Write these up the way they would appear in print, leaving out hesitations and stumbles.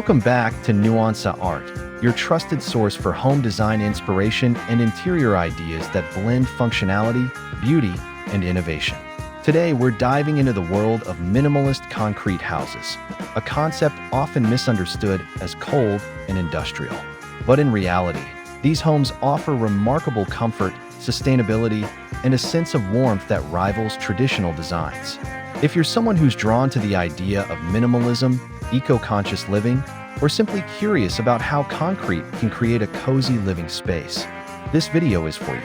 Welcome back to Nuansa Art, your trusted source for home design inspiration and interior ideas that blend functionality, beauty, and innovation. Today, we're diving into the world of minimalist concrete houses, a concept often misunderstood as cold and industrial. But in reality, these homes offer remarkable comfort, sustainability, and a sense of warmth that rivals traditional designs. If you're someone who's drawn to the idea of minimalism, eco-conscious living, or simply curious about how concrete can create a cozy living space, this video is for you.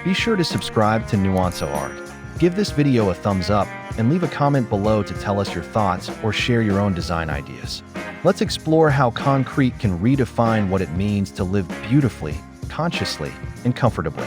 Be sure to subscribe to Nuansa Art. Give this video a thumbs up and leave a comment below to tell us your thoughts or share your own design ideas. Let's explore how concrete can redefine what it means to live beautifully, consciously, and comfortably.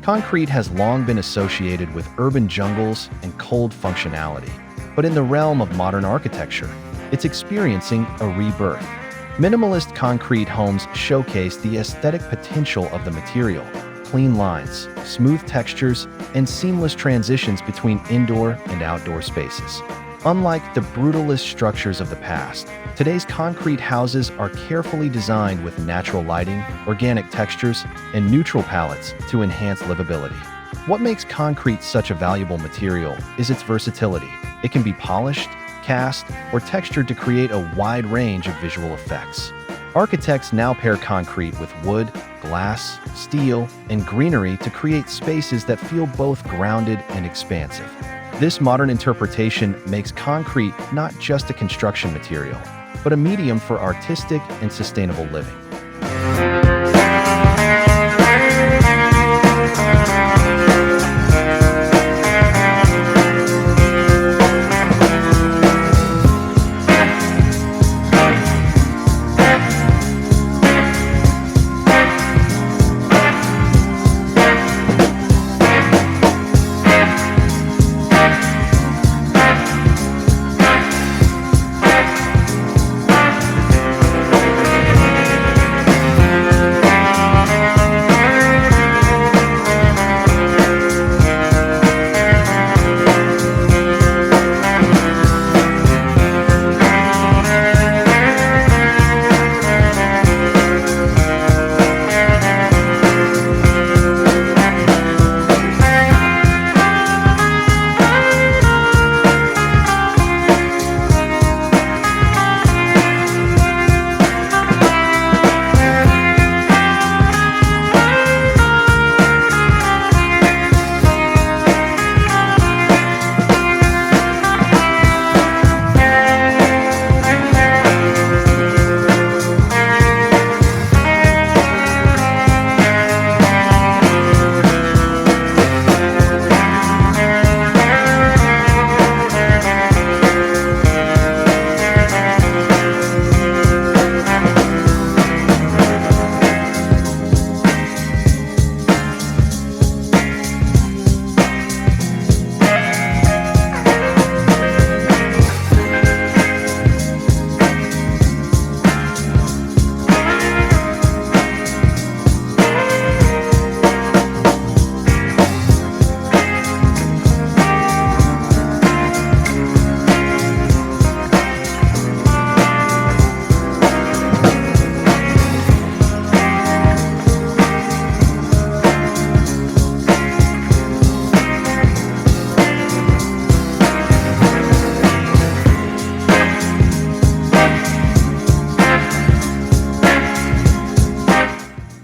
Concrete has long been associated with urban jungles and cold functionality, but in the realm of modern architecture, it's experiencing a rebirth. Minimalist concrete homes showcase the aesthetic potential of the material: clean lines, smooth textures, and seamless transitions between indoor and outdoor spaces. Unlike the brutalist structures of the past, today's concrete houses are carefully designed with natural lighting, organic textures, and neutral palettes to enhance livability. What makes concrete such a valuable material is its versatility. It can be polished, cast, or textured to create a wide range of visual effects. Architects now pair concrete with wood, glass, steel, and greenery to create spaces that feel both grounded and expansive. This modern interpretation makes concrete not just a construction material, but a medium for artistic and sustainable living.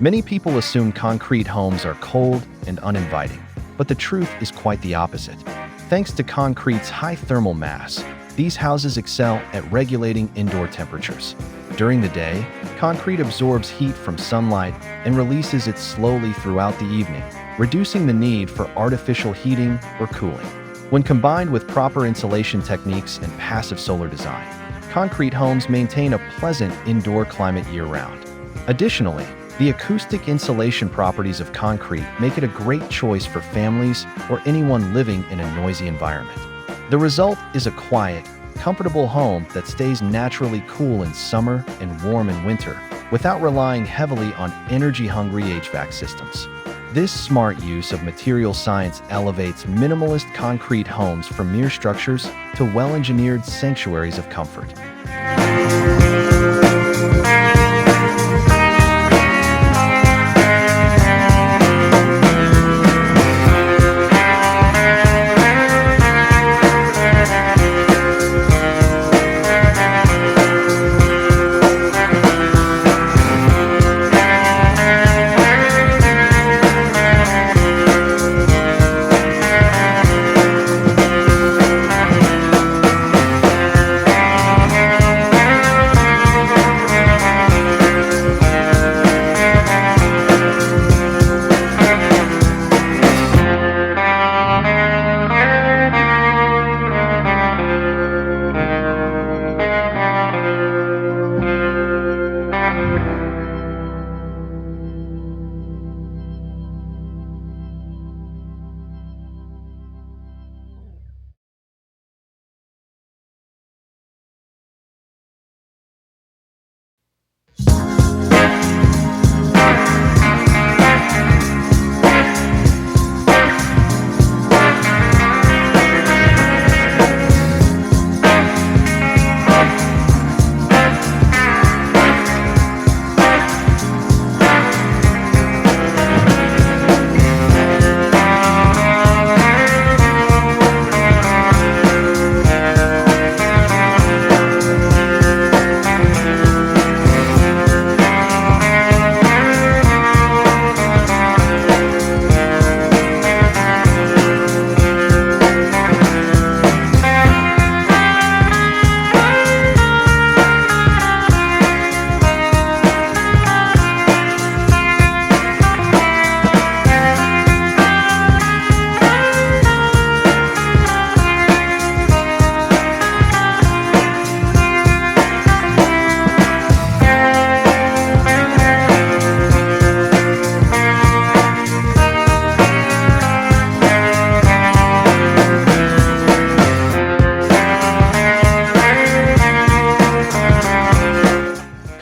Many people assume concrete homes are cold and uninviting, but the truth is quite the opposite. Thanks to concrete's high thermal mass, these houses excel at regulating indoor temperatures. During the day, concrete absorbs heat from sunlight and releases it slowly throughout the evening, reducing the need for artificial heating or cooling. When combined with proper insulation techniques and passive solar design, concrete homes maintain a pleasant indoor climate year-round. Additionally, the acoustic insulation properties of concrete make it a great choice for families or anyone living in a noisy environment. The result is a quiet, comfortable home that stays naturally cool in summer and warm in winter, without relying heavily on energy-hungry HVAC systems. This smart use of material science elevates minimalist concrete homes from mere structures to well-engineered sanctuaries of comfort.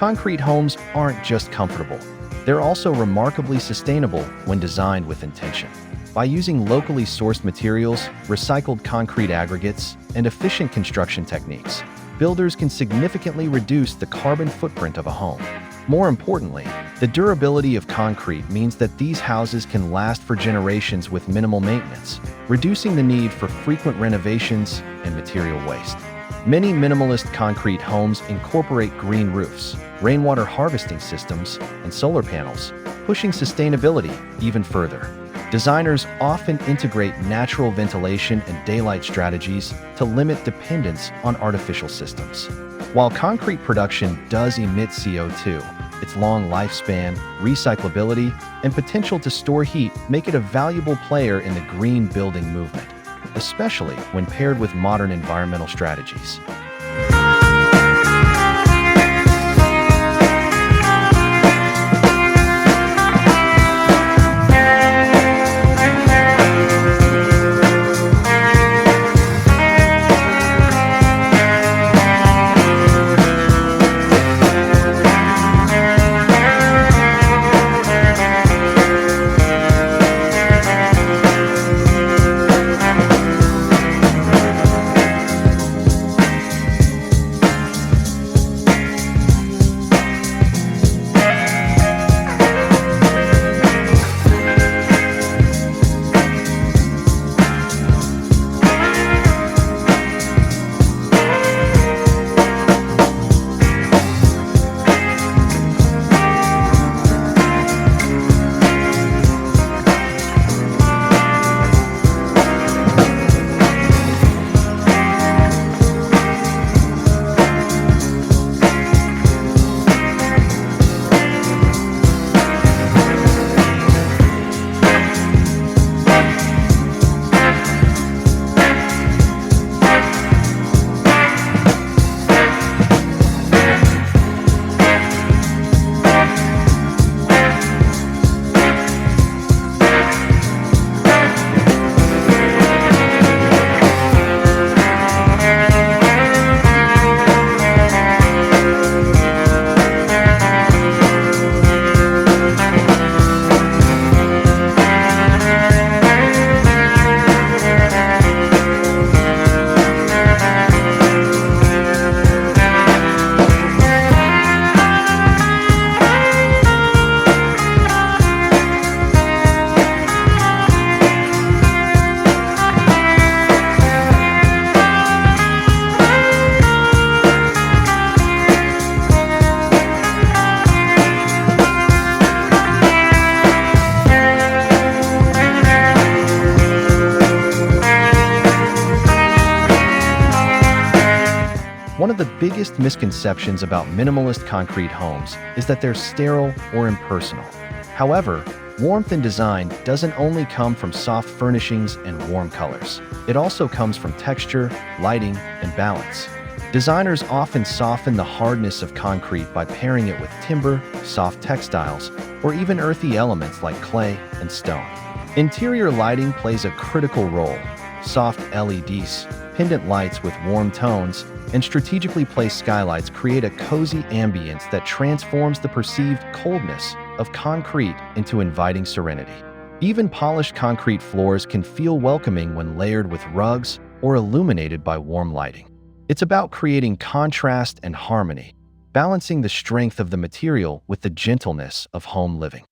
Concrete homes aren't just comfortable. They're also remarkably sustainable when designed with intention. By using locally sourced materials, recycled concrete aggregates, and efficient construction techniques, builders can significantly reduce the carbon footprint of a home. More importantly, the durability of concrete means that these houses can last for generations with minimal maintenance, reducing the need for frequent renovations and material waste. Many minimalist concrete homes incorporate green roofs, rainwater harvesting systems, and solar panels, pushing sustainability even further. Designers often integrate natural ventilation and daylight strategies to limit dependence on artificial systems. While concrete production does emit CO2, its long lifespan, recyclability, and potential to store heat make it a valuable player in the green building movement, especially when paired with modern environmental strategies. One of the biggest misconceptions about minimalist concrete homes is that they're sterile or impersonal. However, warmth in design doesn't only come from soft furnishings and warm colors. It also comes from texture, lighting, and balance. Designers often soften the hardness of concrete by pairing it with timber, soft textiles, or even earthy elements like clay and stone. Interior lighting plays a critical role. Soft LEDs, pendant lights with warm tones, and strategically placed skylights create a cozy ambience that transforms the perceived coldness of concrete into inviting serenity. Even polished concrete floors can feel welcoming when layered with rugs or illuminated by warm lighting. It's about creating contrast and harmony, balancing the strength of the material with the gentleness of home living.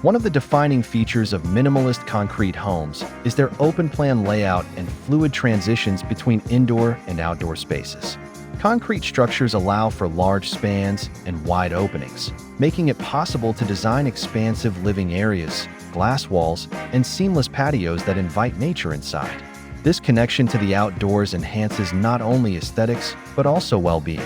One of the defining features of minimalist concrete homes is their open-plan layout and fluid transitions between indoor and outdoor spaces. Concrete structures allow for large spans and wide openings, making it possible to design expansive living areas, glass walls, and seamless patios that invite nature inside. This connection to the outdoors enhances not only aesthetics, but also well-being.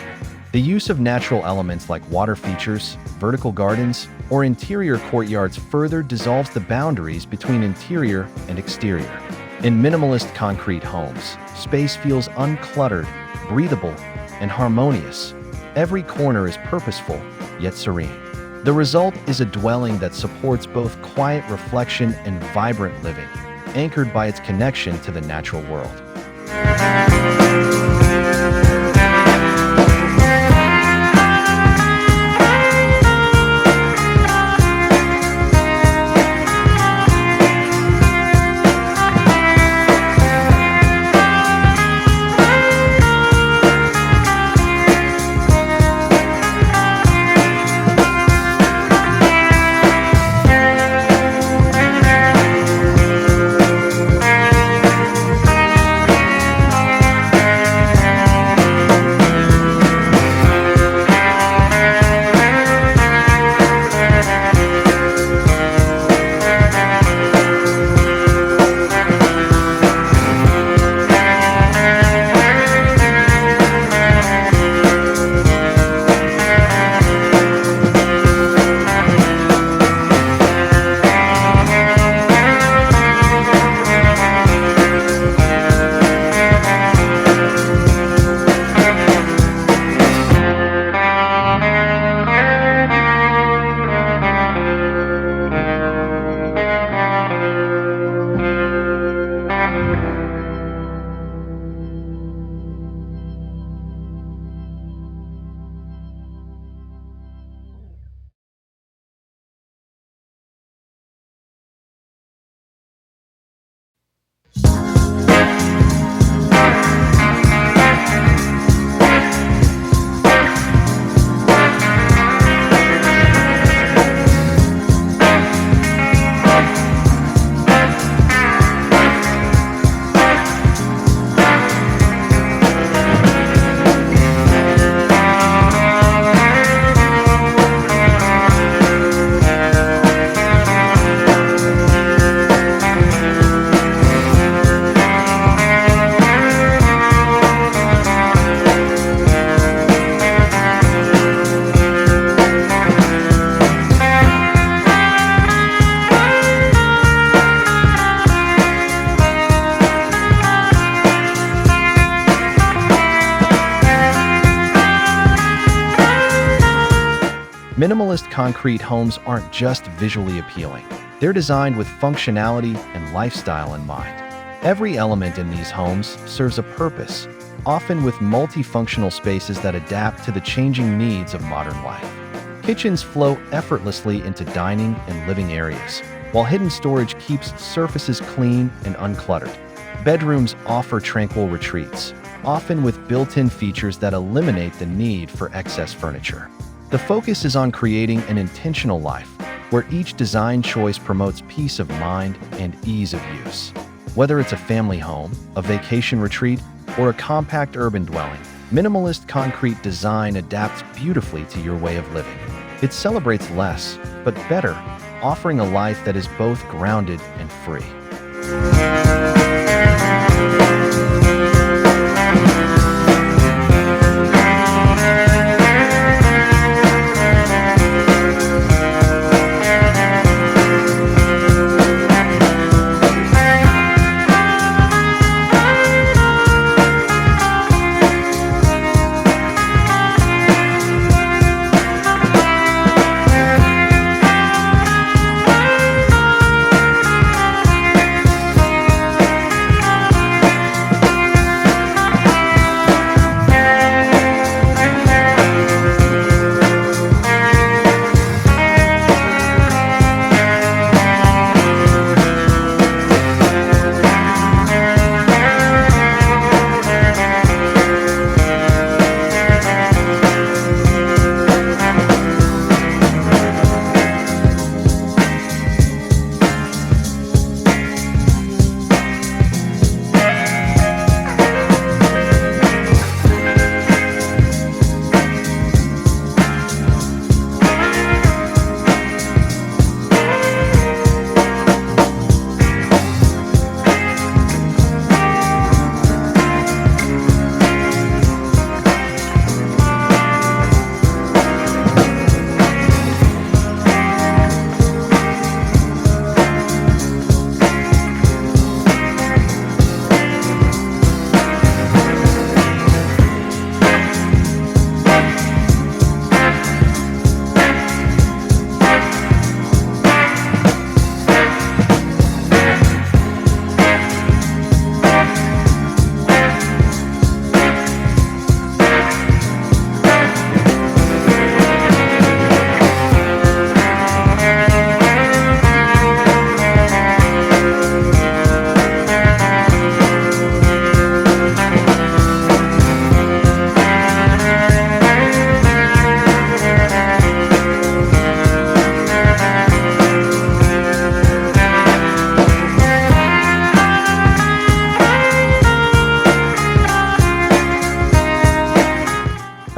The use of natural elements like water features, vertical gardens, or interior courtyards further dissolves the boundaries between interior and exterior. In minimalist concrete homes, space feels uncluttered, breathable, and harmonious. Every corner is purposeful, yet serene. The result is a dwelling that supports both quiet reflection and vibrant living, anchored by its connection to the natural world. Minimalist concrete homes aren't just visually appealing. They're designed with functionality and lifestyle in mind. Every element in these homes serves a purpose, often with multifunctional spaces that adapt to the changing needs of modern life. Kitchens flow effortlessly into dining and living areas, while hidden storage keeps surfaces clean and uncluttered. Bedrooms offer tranquil retreats, often with built-in features that eliminate the need for excess furniture. The focus is on creating an intentional life, where each design choice promotes peace of mind and ease of use. Whether it's a family home, a vacation retreat, or a compact urban dwelling, minimalist concrete design adapts beautifully to your way of living. It celebrates less, but better, offering a life that is both grounded and free.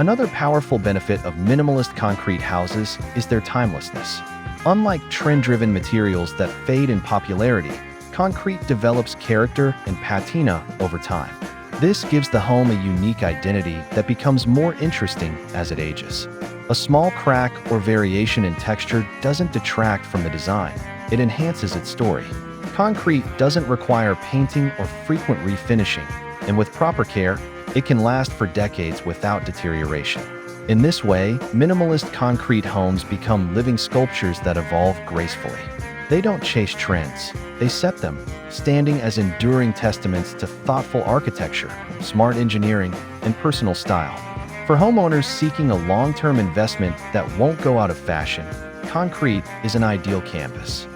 Another powerful benefit of minimalist concrete houses is their timelessness. Unlike trend-driven materials that fade in popularity, concrete develops character and patina over time. This gives the home a unique identity that becomes more interesting as it ages. A small crack or variation in texture doesn't detract from the design, it enhances its story. Concrete doesn't require painting or frequent refinishing, and with proper care, it can last for decades without deterioration. In this way, minimalist concrete homes become living sculptures that evolve gracefully. They don't chase trends, they set them, standing as enduring testaments to thoughtful architecture, smart engineering, and personal style. For homeowners seeking a long-term investment that won't go out of fashion, concrete is an ideal canvas.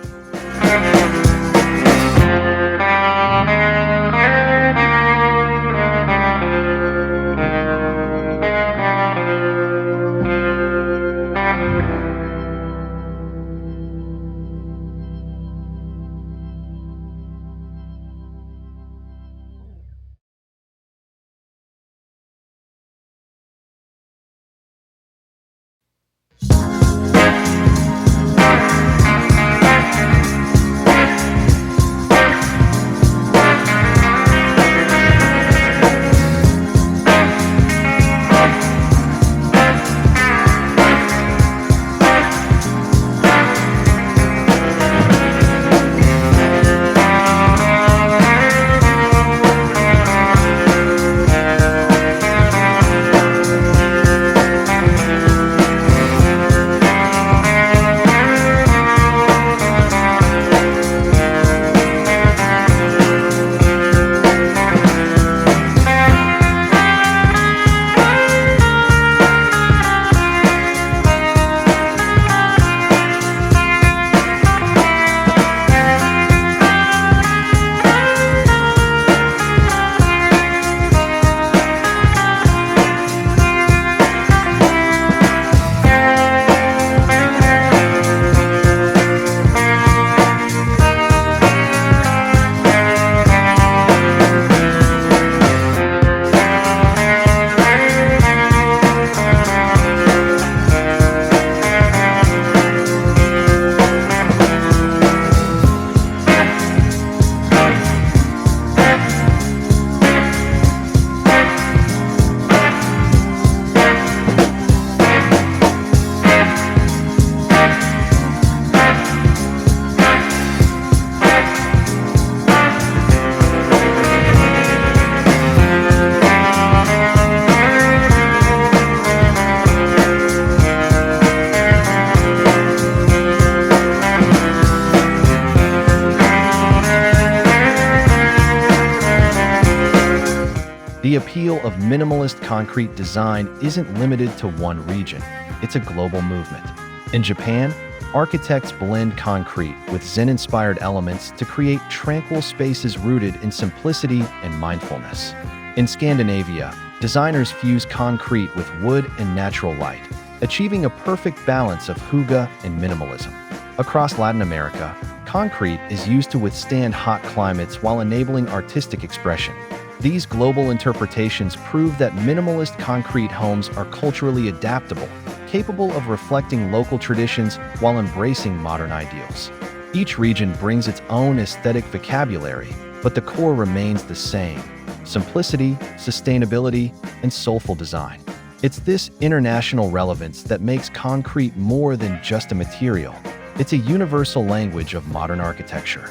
The appeal of minimalist concrete design isn't limited to one region, it's a global movement. In Japan, architects blend concrete with Zen-inspired elements to create tranquil spaces rooted in simplicity and mindfulness. In Scandinavia, designers fuse concrete with wood and natural light, achieving a perfect balance of hygge and minimalism. Across Latin America, concrete is used to withstand hot climates while enabling artistic expression. These global interpretations prove that minimalist concrete homes are culturally adaptable, capable of reflecting local traditions while embracing modern ideals. Each region brings its own aesthetic vocabulary, but the core remains the same: simplicity, sustainability, and soulful design. It's this international relevance that makes concrete more than just a material. It's a universal language of modern architecture.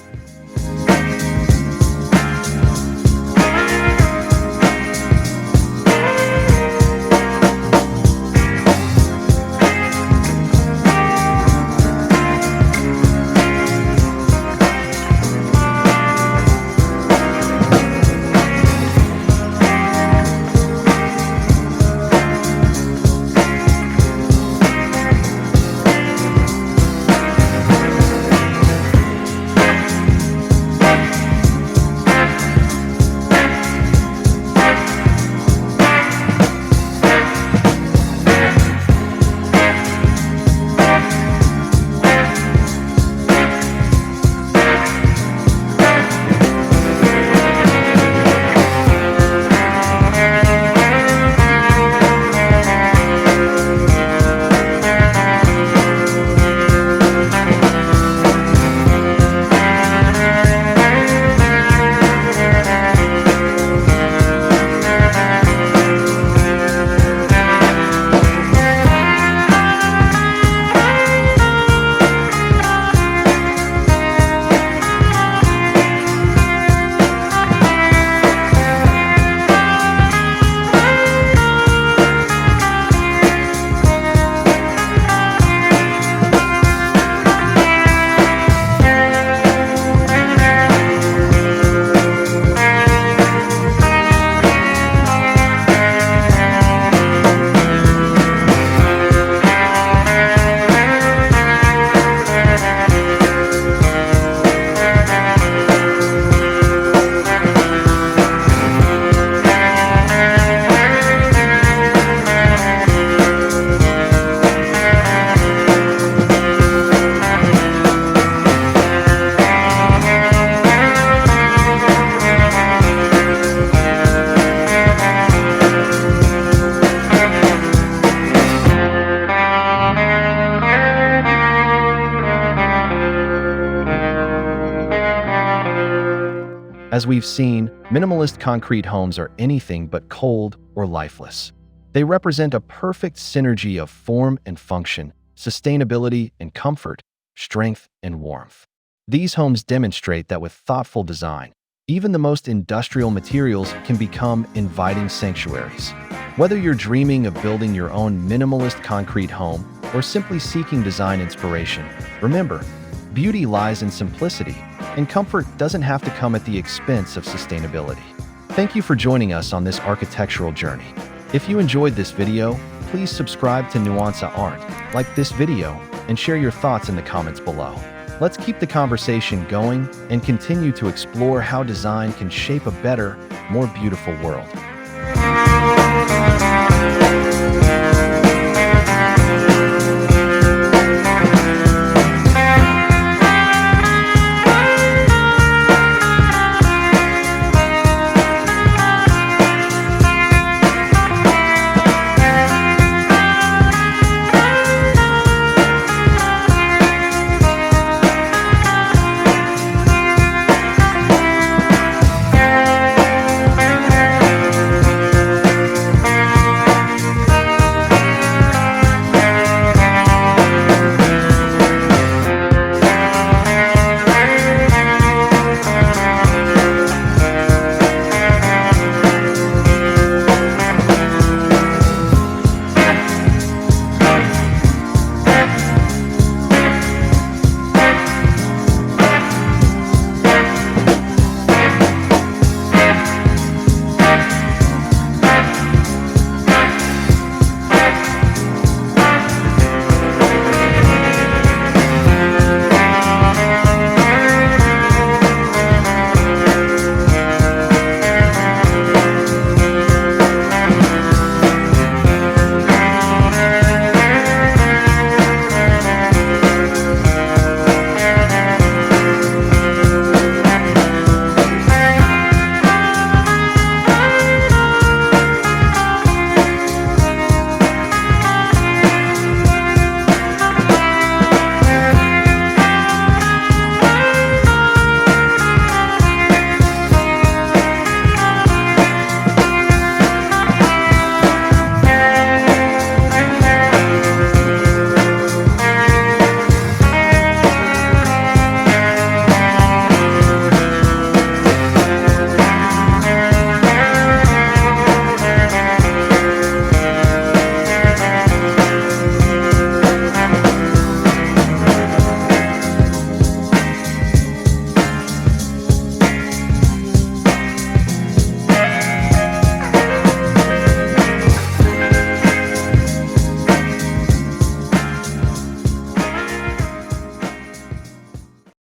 As we've seen, minimalist concrete homes are anything but cold or lifeless. They represent a perfect synergy of form and function, sustainability and comfort, strength and warmth. These homes demonstrate that with thoughtful design, even the most industrial materials can become inviting sanctuaries. Whether you're dreaming of building your own minimalist concrete home or simply seeking design inspiration, remember, beauty lies in simplicity, and comfort doesn't have to come at the expense of sustainability. Thank you for joining us on this architectural journey. If you enjoyed this video, please subscribe to Nuansa Art, like this video, and share your thoughts in the comments below. Let's keep the conversation going and continue to explore how design can shape a better, more beautiful world.